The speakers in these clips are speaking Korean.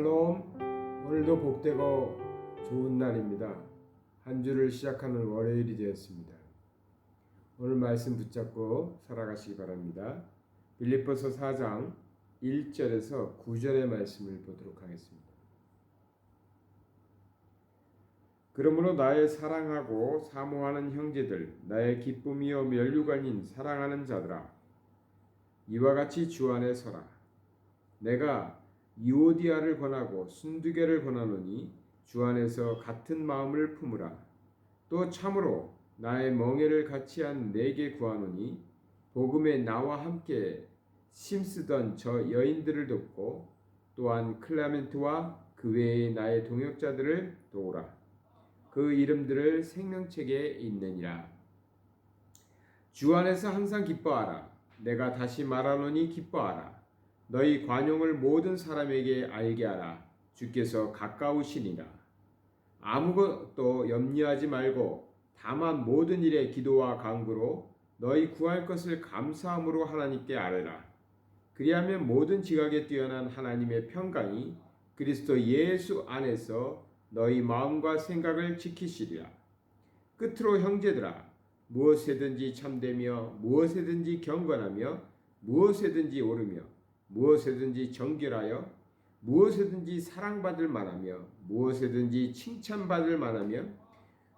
샬롬. 오늘도 복되고 좋은 날입니다. 한 주를 시작하는 월요일이 되었습니다. 오늘 말씀 붙잡고 살아가시기 바랍니다. 빌립보서 4장 1절에서 9절의 말씀을 보도록 하겠습니다. 그러므로 나의 사랑하고 사모하는 형제들, 나의 기쁨이요 면류관인 사랑하는 자들아, 이와 같이 주 안에 서라. 내가 유오디아를 권하고 순두개를 권하노니 주 안에서 같은 마음을 품으라. 또 참으로 나의 멍에를 같이 한 내게 구하노니 복음에 나와 함께 힘쓰던 저 여인들을 돕고 또한 클라멘트와 그 외의 나의 동역자들을 도우라. 그 이름들을 생명책에 있느니라. 주 안에서 항상 기뻐하라. 내가 다시 말하노니 기뻐하라. 너희 관용을 모든 사람에게 알게 하라. 주께서 가까우시니라. 아무것도 염려하지 말고 다만 모든 일에 기도와 간구로 너희 구할 것을 감사함으로 하나님께 아뢰라. 그리하면 모든 지각에 뛰어난 하나님의 평강이 그리스도 예수 안에서 너희 마음과 생각을 지키시리라. 끝으로 형제들아, 무엇에든지 참되며 무엇에든지 경건하며 무엇에든지 옳으며 무엇에든지 정결하여 무엇에든지 사랑받을 만하며 무엇에든지 칭찬받을 만하며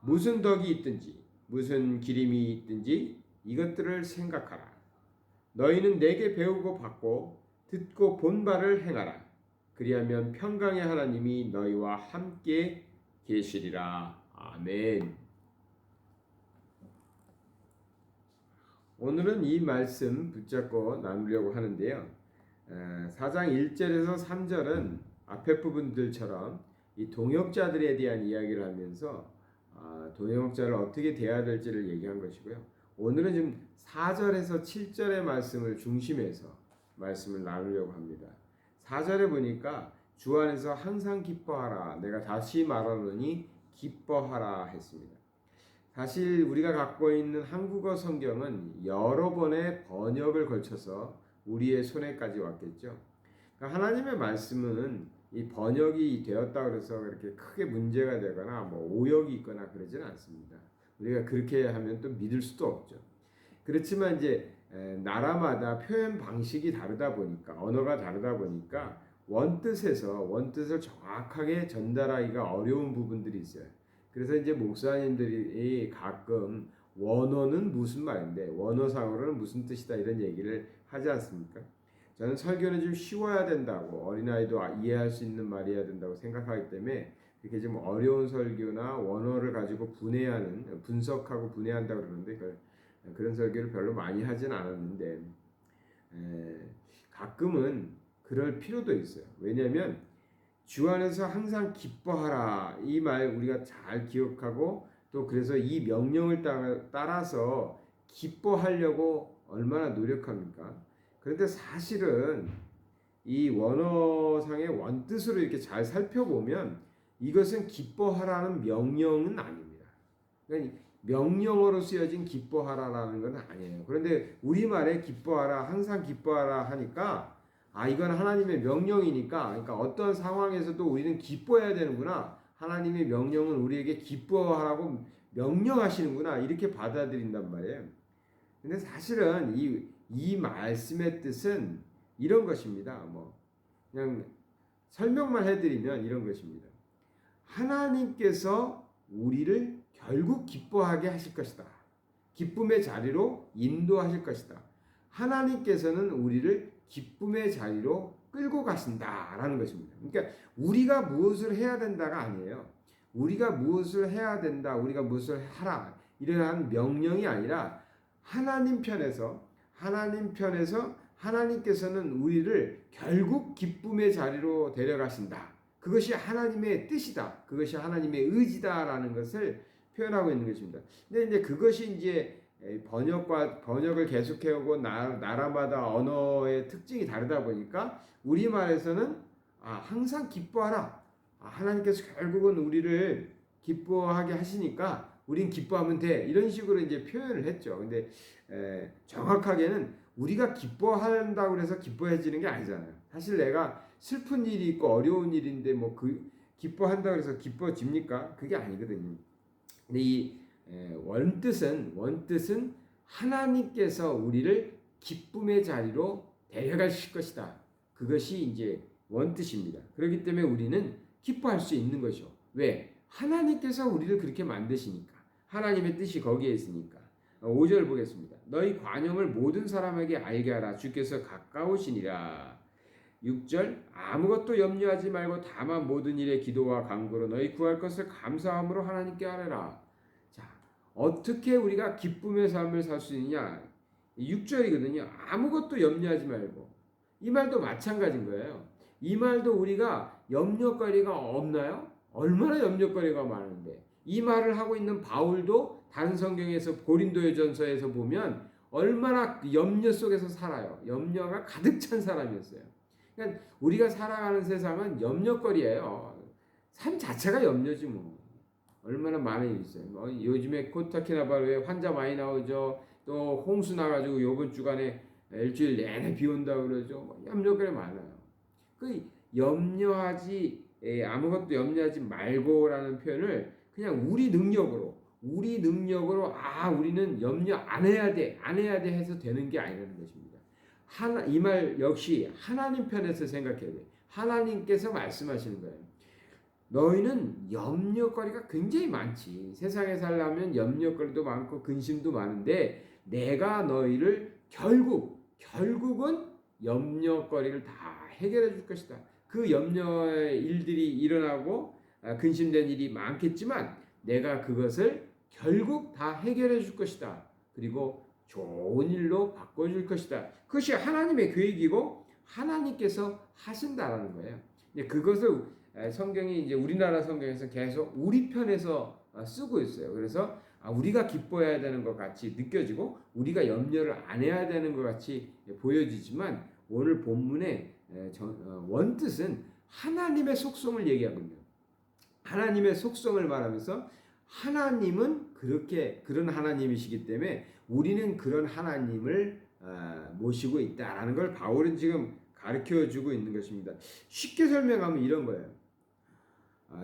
무슨 덕이 있든지 무슨 기림이 있든지 이것들을 생각하라. 너희는 내게 배우고 받고 듣고 본 바를 행하라. 그리하면 평강의 하나님이 너희와 함께 계시리라. 아멘. 오늘은 이 말씀 붙잡고 나누려고 하는데요. 4장 1절에서 3절은 앞에 부분들처럼 이 동역자들에 대한 이야기를 하면서 동역자를 어떻게 대해야 될지를 얘기한 것이고요. 오늘은 지금 4절에서 7절의 말씀을 중심해서 말씀을 나누려고 합니다. 4절에 보니까 주 안에서 항상 기뻐하라. 내가 다시 말하노니 기뻐하라 했습니다. 사실 우리가 갖고 있는 한국어 성경은 여러 번의 번역을 거쳐서 우리의 손에까지 왔겠죠. 그러니까 하나님의 말씀은 이 번역이 되었다 그래서 그렇게 크게 문제가 되거나 뭐 오역이 있거나 그러지는 않습니다. 우리가 그렇게 하면 또 믿을 수도 없죠. 그렇지만 이제 나라마다 표현 방식이 다르다 보니까 언어가 다르다 보니까 원뜻을 정확하게 전달하기가 어려운 부분들이 있어요. 그래서 이제 목사님들이 가끔 원어는 무슨 말인데 원어상으로는 무슨 뜻이다 이런 얘기를 하지 않습니까? 저는 설교는 좀 쉬워야 된다고 어린아이도 이해할 수 있는 말이어야 된다고 생각하기 때문에 이렇게 좀 어려운 설교나 원어를 가지고 분석하고 분해한다고 그러는데 그런 설교를 별로 많이 하진 않았는데 가끔은 그럴 필요도 있어요. 왜냐하면 주 안에서 항상 기뻐하라 이 말 우리가 잘 기억하고 또 그래서 이 명령을 따라서 기뻐하려고 얼마나 노력합니까? 그런데 사실은 이 원어상의 원뜻으로 이렇게 잘 살펴보면 이것은 기뻐하라는 명령은 아닙니다. 그러니까 명령어로 쓰여진 기뻐하라라는 건 아니에요. 그런데 우리말에 기뻐하라, 항상 기뻐하라 하니까 이건 하나님의 명령이니까 그러니까 어떤 상황에서도 우리는 기뻐해야 되는구나. 하나님의 명령은 우리에게 기뻐하라고 명령하시는구나. 이렇게 받아들인단 말이에요. 근데 사실은 이 말씀의 뜻은 이런 것입니다. 그냥 설명만 해드리면 이런 것입니다. 하나님께서 우리를 결국 기뻐하게 하실 것이다. 기쁨의 자리로 인도하실 것이다. 하나님께서는 우리를 기쁨의 자리로 끌고 가신다라는 것입니다. 그러니까 우리가 무엇을 해야 된다가 아니에요. 우리가 무엇을 해야 된다, 우리가 무엇을 하라 이러한 명령이 아니라 하나님 편에서 하나님께서는 우리를 결국 기쁨의 자리로 데려가신다. 그것이 하나님의 뜻이다. 그것이 하나님의 의지다라는 것을 표현하고 있는 것입니다. 근데 이제 그것이 이제 번역을 계속해오고 나라마다 언어의 특징이 다르다 보니까 우리말에서는 항상 기뻐하라. 하나님께서 결국은 우리를 기뻐하게 하시니까 우린 기뻐하면 돼. 이런 식으로 이제 표현을 했죠. 근데 정확하게는 우리가 기뻐한다고 해서 기뻐해지는 게 아니잖아요. 사실 내가 슬픈 일이 있고 어려운 일인데 뭐 그 기뻐한다 그래서 기뻐집니까? 그게 아니거든요. 근데 이 원뜻은 하나님께서 우리를 기쁨의 자리로 데려가실 것이다. 그것이 이제 원뜻입니다. 그렇기 때문에 우리는 기뻐할 수 있는 것이죠. 왜? 하나님께서 우리를 그렇게 만드시니까. 하나님의 뜻이 거기에 있으니까. 5절 보겠습니다. 너희 관용을 모든 사람에게 알게 하라. 주께서 가까우시니라. 6절 아무것도 염려하지 말고 다만 모든 일에 기도와 간구로 너희 구할 것을 감사함으로 하나님께 아뢰라. 자, 어떻게 우리가 기쁨의 삶을 살 수 있느냐? 6절이거든요. 아무것도 염려하지 말고. 이 말도 마찬가지인 거예요. 이 말도 우리가 염려거리가 없나요? 얼마나 염려거리가 많은데. 이 말을 하고 있는 바울도 다른 성경에서 고린도전서에서 보면 얼마나 염려 속에서 살아요. 염려가 가득 찬 사람이었어요. 그러니까 우리가 살아가는 세상은 염려거리예요. 삶 자체가 염려지 뭐. 얼마나 많은 일이 있어요. 뭐 요즘에 코타키나발루에 환자 많이 나오죠. 또 홍수 나가지고 요번 주간에 일주일 내내 비 온다고 그러죠. 뭐 염려거리 많아요. 그 아무것도 염려하지 말고라는 표현을 그냥 우리는 우리는 염려 안 해야 돼 해서 되는 게 아니라는 것입니다. 이 말 역시 하나님 편에서 생각해야 돼. 하나님께서 말씀하시는 거예요. 너희는 염려거리가 굉장히 많지. 세상에 살려면 염려거리도 많고 근심도 많은데 내가 너희를 결국은 염려거리를 다 해결해 줄 것이다. 그 염려의 일들이 일어나고 근심된 일이 많겠지만 내가 그것을 결국 다 해결해 줄 것이다. 그리고 좋은 일로 바꿔줄 것이다. 그것이 하나님의 계획이고 하나님께서 하신다라는 거예요. 그것을 성경이 이제 우리나라 성경에서 계속 우리 편에서 쓰고 있어요. 그래서 우리가 기뻐해야 되는 것 같이 느껴지고 우리가 염려를 안 해야 되는 것 같이 보여지지만 오늘 본문의 원뜻은 하나님의 속성을 얘기하거든요. 하나님의 속성을 말하면서 하나님은 그런 하나님이시기 때문에 우리는 그런 하나님을 모시고 있다라는 걸 바울은 지금 가르쳐주고 있는 것입니다. 쉽게 설명하면 이런 거예요.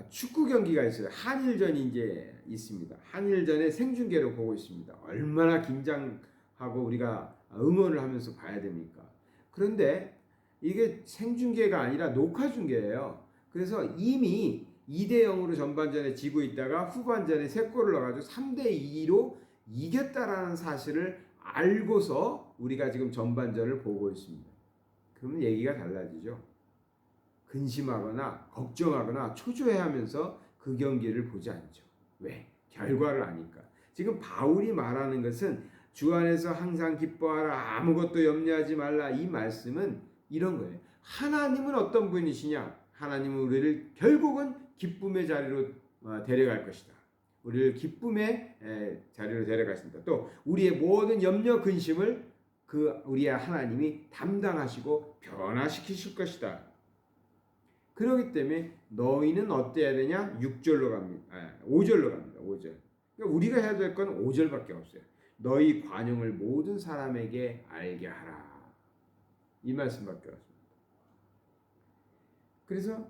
축구 경기가 있어요. 한일전이 이제 있습니다. 한일전에 생중계로 보고 있습니다. 얼마나 긴장하고 우리가 응원을 하면서 봐야 됩니까? 그런데 이게 생중계가 아니라 녹화 중계예요. 그래서 이미 2대 0으로 전반전에 지고 있다가 후반전에 3골을 넣어가지고 3대 2로 이겼다라는 사실을 알고서 우리가 지금 전반전을 보고 있습니다. 그러면 얘기가 달라지죠. 근심하거나 걱정하거나 초조해하면서 그 경기를 보지 않죠. 왜? 결과를 아니까. 지금 바울이 말하는 것은 주 안에서 항상 기뻐하라, 아무것도 염려하지 말라. 이 말씀은 이런 거예요. 하나님은 어떤 분이시냐? 하나님은 우리를 결국은 기쁨의 자리로 데려갈 것이다. 우리를 기쁨의 자리로 데려가신다. 또 우리의 모든 염려 근심을 우리의 하나님이 담당하시고 변화시키실 것이다. 그렇기 때문에 너희는 어때야 되냐? 6절로 갑니다. 5절로 갑니다. 5절. 그러니까 우리가 해야 될 건 5절밖에 없어요. 너희 관용을 모든 사람에게 알게 하라. 이 말씀밖에 없습니다. 그래서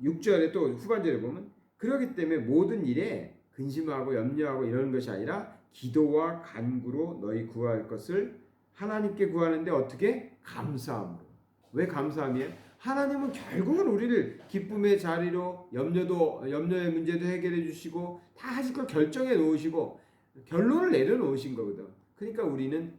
6절에 또 후반절에 보면 그렇기 때문에 모든 일에 근심하고 염려하고 이런 것이 아니라 기도와 간구로 너희 구할 것을 하나님께 구하는데 어떻게? 감사함으로. 왜 감사함이에요? 하나님은 결국은 우리를 기쁨의 자리로 염려의 문제도 해결해 주시고 다 하실 걸 결정해 놓으시고 결론을 내려놓으신 거거든. 그러니까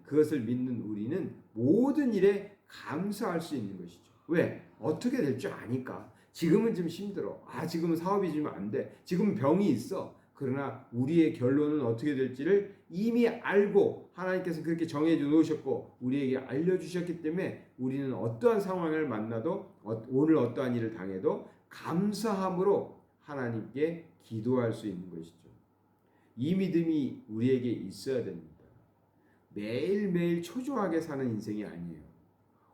그것을 믿는 우리는 모든 일에 감사할 수 있는 것이죠. 왜? 어떻게 될 줄 아니까. 지금은 좀 힘들어. 지금은 사업이 좀 안 돼. 지금은 병이 있어. 그러나 우리의 결론은 어떻게 될지를 이미 알고 하나님께서 그렇게 정해 놓으셨고 우리에게 알려주셨기 때문에 우리는 어떠한 상황을 만나도 오늘 어떠한 일을 당해도 감사함으로 하나님께 기도할 수 있는 것이죠. 이 믿음이 우리에게 있어야 됩니다. 매일매일 초조하게 사는 인생이 아니에요.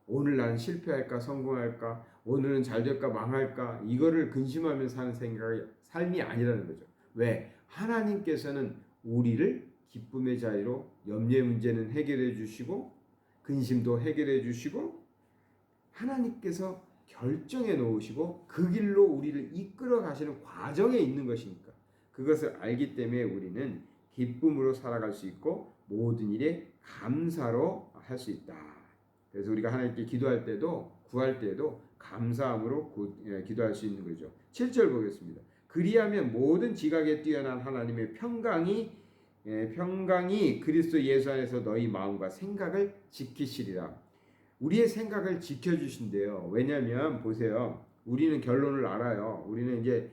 오늘 나는 실패할까 성공할까 오늘은 잘 될까 망할까 이거를 근심하며 사는 삶이 아니라는 거죠. 왜? 하나님께서는 우리를 기쁨의 자리로 염려의 문제는 해결해 주시고 근심도 해결해 주시고 하나님께서 결정해 놓으시고 그 길로 우리를 이끌어 가시는 과정에 있는 것이니까 그것을 알기 때문에 우리는 기쁨으로 살아갈 수 있고 모든 일에 감사로 할 수 있다. 그래서 우리가 하나님께 기도할 때도 구할 때도 감사함으로 기도할 수 있는 거죠. 7절 보겠습니다. 그리하면 모든 지각에 뛰어난 하나님의 평강이 그리스도 예수 안에서 너희 마음과 생각을 지키시리라. 우리의 생각을 지켜주신대요. 왜냐하면 보세요. 우리는 결론을 알아요. 우리는 이제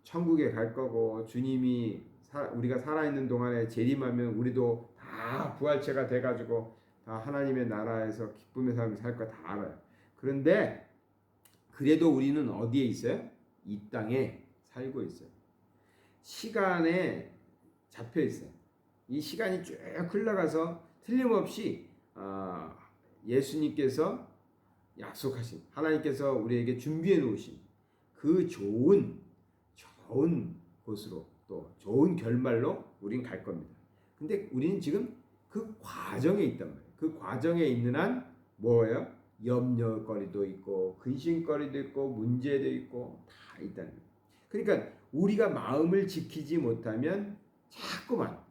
천국에 갈 거고 주님이 우리가 살아있는 동안에 재림하면 우리도 다 부활체가 돼가지고 다 하나님의 나라에서 기쁨의 삶을 살 거 다 알아요. 그런데 그래도 우리는 어디에 있어요? 이 땅에 살고 있어요. 시간에 잡혀 있어요. 이 시간이 쭉 흘러가서 틀림없이 예수님께서 약속하신 하나님께서 우리에게 준비해 놓으신 그 좋은 곳으로 또 좋은 결말로 우린 갈 겁니다. 근데 우리는 지금 그 과정에 있단 말이에요. 그 과정에 있는 한 뭐예요? 염려거리도 있고 근심거리도 있고 문제도 있고 다 있다는 거예요. 그러니까 우리가 마음을 지키지 못하면 자꾸만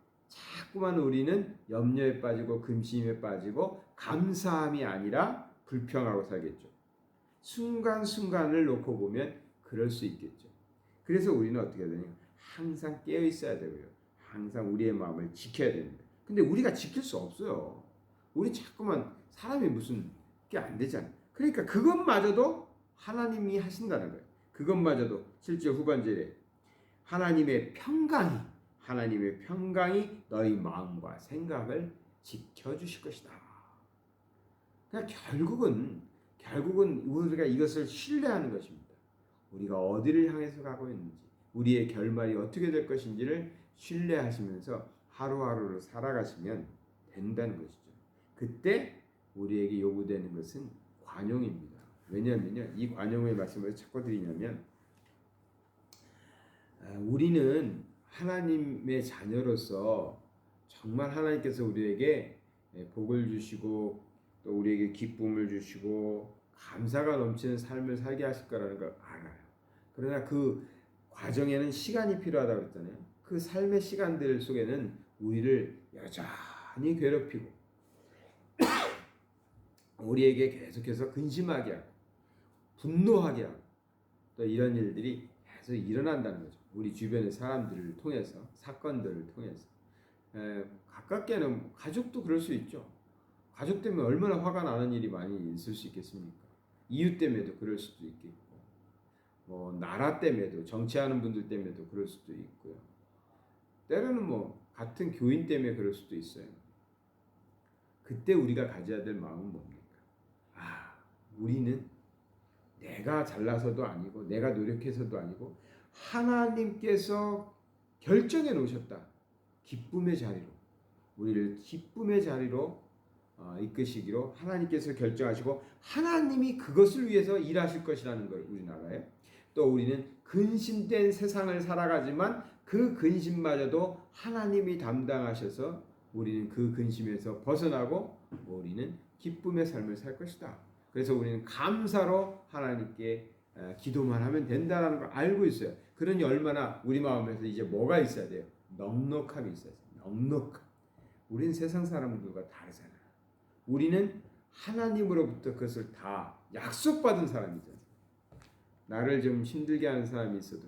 우리는 염려에 빠지고 근심에 빠지고 감사함이 아니라 불평하고 살겠죠. 순간순간을 놓고 보면 그럴 수 있겠죠. 그래서 우리는 어떻게 되냐? 항상 깨어 있어야 되고요. 항상 우리의 마음을 지켜야 됩니다. 근데 우리가 지킬 수 없어요. 우리 자꾸만 사람이 무슨 게 안 되잖아요. 그러니까 그것마저도 하나님이 하신다는 거예요. 그것마저도 7절 후반절에 하나님의 평강이 너희 마음과 생각을 지켜주실 것이다. 그러니까 결국은 우리가 이것을 신뢰하는 것입니다. 우리가 어디를 향해서 가고 있는지, 우리의 결말이 어떻게 될 것인지를 신뢰하시면서 하루하루를 살아가시면 된다는 것이죠. 그때 우리에게 요구되는 것은 관용입니다. 왜냐하면요, 이 관용의 말씀을 자꾸 드리냐면 우리는 하나님의 자녀로서 정말 하나님께서 우리에게 복을 주시고 또 우리에게 기쁨을 주시고 감사가 넘치는 삶을 살게 하실 거라는 걸 알아요. 그러나 그 과정에는 시간이 필요하다고 그랬잖아요. 그 삶의 시간들 속에는 우리를 여전히 괴롭히고 우리에게 계속해서 근심하게 하고 분노하게 하고 또 이런 일들이 계속 일어난다는 거죠. 우리 주변의 사람들을 통해서 사건들을 통해서 가깝게는 가족도 그럴 수 있죠. 가족 때문에 얼마나 화가 나는 일이 많이 있을 수 있겠습니까? 이웃 때문에도 그럴 수도 있겠고 뭐 나라 때문에도 정치하는 분들 때문에도 그럴 수도 있고요. 때로는 뭐 같은 교인 때문에 그럴 수도 있어요. 그때 우리가 가져야 될 마음은 뭡니까? 우리는 내가 잘나서도 아니고 내가 노력해서도 아니고 하나님께서 결정해 놓으셨다. 기쁨의 자리로 우리를 기쁨의 자리로 이끄시기로 하나님께서 결정하시고 하나님이 그것을 위해서 일하실 것이라는 걸 우리는 알아요. 또 우리는 근심된 세상을 살아가지만 그 근심마저도 하나님이 담당하셔서 우리는 그 근심에서 벗어나고 우리는 기쁨의 삶을 살 것이다. 그래서 우리는 감사로 하나님께 기도만 하면 된다는 걸 알고 있어요. 그러니 얼마나 우리 마음에서 이제 뭐가 있어야 돼요? 넉넉함이 있어야 돼요. 넉넉함. 우리는 세상 사람들과 다르잖아요. 우리는 하나님으로부터 그것을 다 약속받은 사람이잖아요. 나를 좀 힘들게 하는 사람이 있어도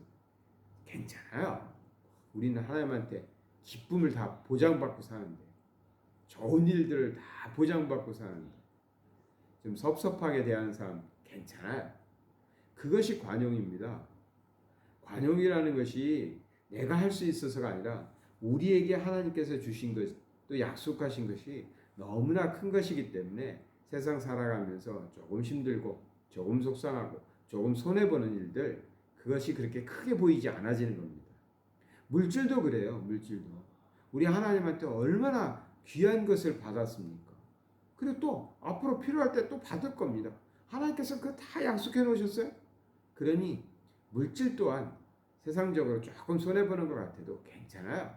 괜찮아요. 우리는 하나님한테 기쁨을 다 보장받고 사는데 좋은 일들을 다 보장받고 사는데 좀 섭섭하게 대하는 사람 괜찮아요. 그것이 관용입니다. 관용이라는 것이 내가 할 수 있어서가 아니라 우리에게 하나님께서 주신 것, 또 약속하신 것이 너무나 큰 것이기 때문에 세상 살아가면서 조금 힘들고 조금 속상하고 조금 손해보는 일들 그것이 그렇게 크게 보이지 않아지는 겁니다. 물질도 그래요. 물질도. 우리 하나님한테 얼마나 귀한 것을 받았습니까? 그리고 또 앞으로 필요할 때 또 받을 겁니다. 하나님께서 그거 다 약속해 놓으셨어요. 그러니 물질 또한 세상적으로 조금 손해보는 것 같아도 괜찮아요.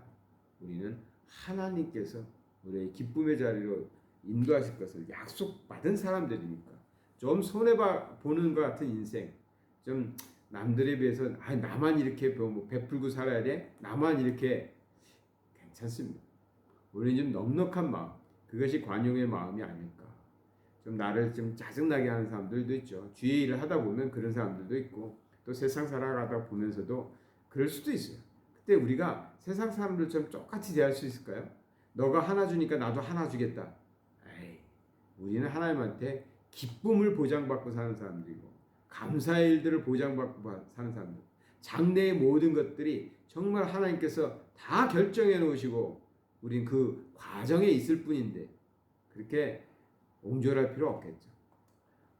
우리는 하나님께서 우리의 기쁨의 자리로 인도하실 것을 약속받은 사람들이니까 좀 손해보는 것 같은 인생, 좀 남들에 비해서 나만 이렇게 뭐 베풀고 살아야 돼? 나만 이렇게 괜찮습니다. 우리는 좀 넉넉한 마음, 그것이 관용의 마음이 아닐까. 좀 나를 좀 짜증나게 하는 사람들도 있죠. 주의 일을 하다 보면 그런 사람들도 있고 또 세상 살아가다 보면서도 그럴 수도 있어요. 그때 우리가 세상 사람들처럼 똑같이 대할 수 있을까요? 너가 하나 주니까 나도 하나 주겠다. 에이, 우리는 하나님한테 기쁨을 보장받고 사는 사람들이고 감사의 일들을 보장받고 사는 사람들. 장래의 모든 것들이 정말 하나님께서 다 결정해 놓으시고 우린 그 과정에 있을 뿐인데 그렇게 옹졸할 필요 없겠죠.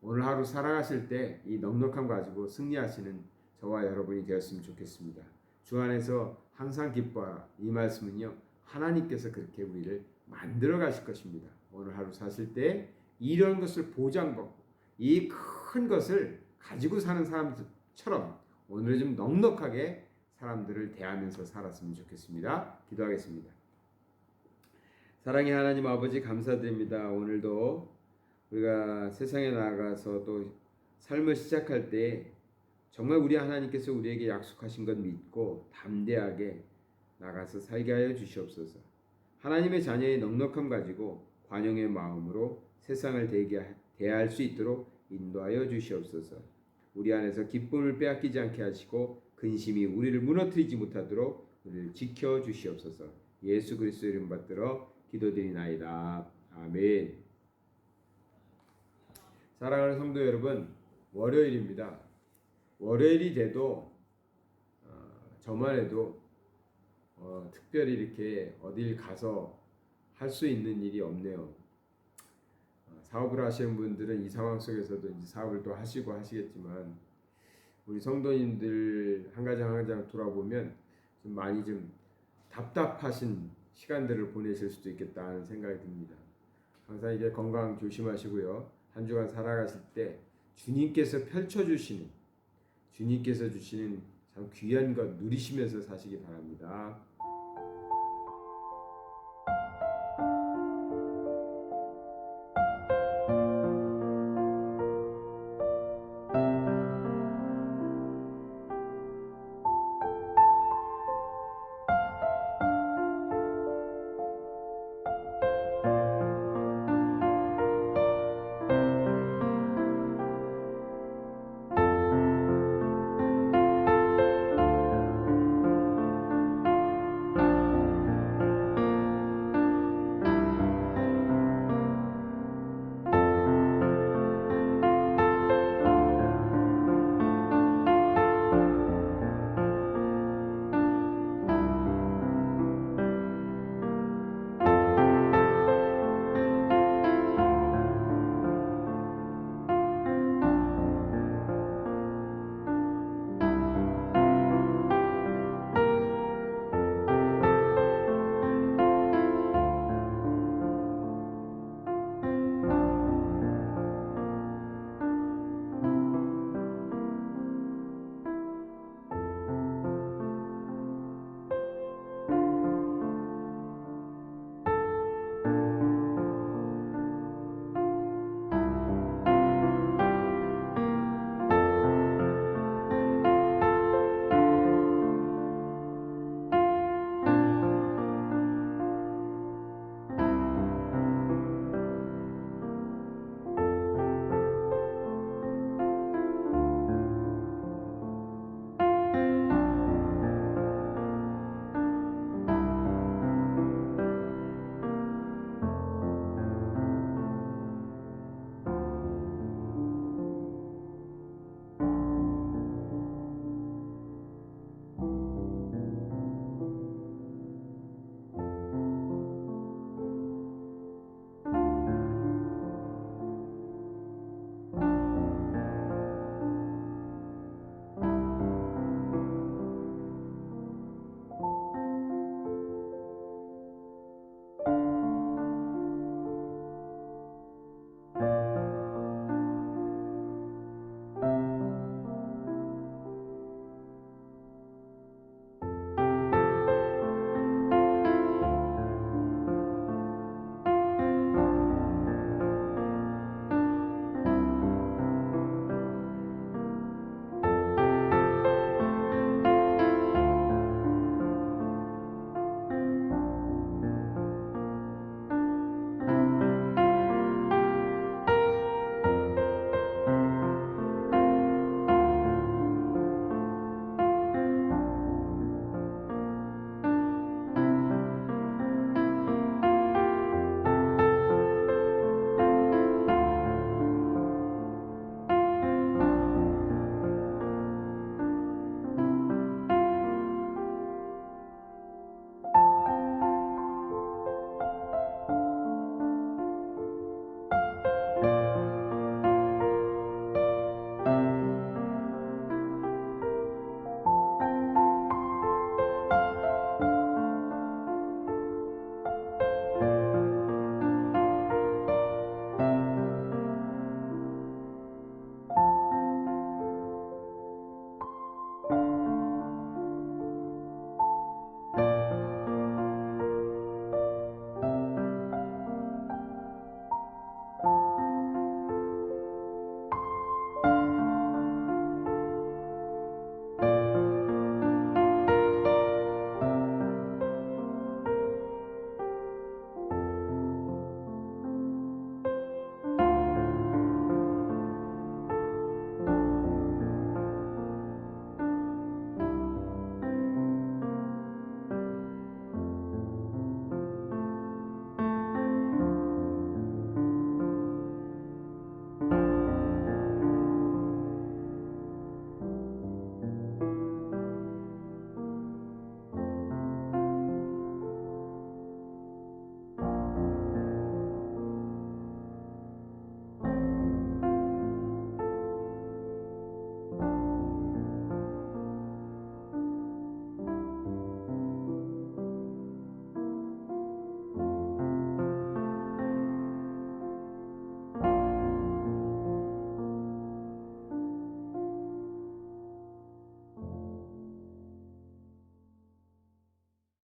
오늘 하루 살아가실 때 이 넉넉함 가지고 승리하시는 저와 여러분이 되었으면 좋겠습니다. 주 안에서 항상 기뻐하라. 이 말씀은요. 하나님께서 그렇게 우리를 만들어 가실 것입니다. 오늘 하루 사실 때 이런 것을 보장받고 이 큰 것을 가지고 사는 사람처럼 오늘은 좀 넉넉하게 사람들을 대하면서 살았으면 좋겠습니다. 기도하겠습니다. 사랑의 하나님 아버지 감사드립니다. 오늘도 우리가 세상에 나가서 또 삶을 시작할 때 정말 우리 하나님께서 우리에게 약속하신 것 믿고 담대하게 나가서 살게 하여 주시옵소서. 하나님의 자녀의 넉넉함 가지고 관용의 마음으로 세상을 대할 수 있도록 인도하여 주시옵소서. 우리 안에서 기쁨을 빼앗기지 않게 하시고 근심이 우리를 무너뜨리지 못하도록 우리를 지켜 주시옵소서. 예수 그리스도 이름 받들어 기도드리나이다. 아멘. 사랑하는 성도 여러분, 월요일입니다. 월요일이 돼도 저만 해도 특별히 이렇게 어딜 가서 할 수 있는 일이 없네요. 사업을 하시는 분들은 이 상황 속에서도 이제 사업을 또 하시고 하시겠지만 우리 성도님들 한 가지 한 가지 돌아보면 좀 많이 좀 답답하신 시간들을 보내실 수도 있겠다 하는 생각이 듭니다. 항상 이게 건강 조심하시고요. 한 주간 살아가실 때 주님께서 펼쳐주시는 주님께서 주시는 참 귀한 것 누리시면서 사시기 바랍니다.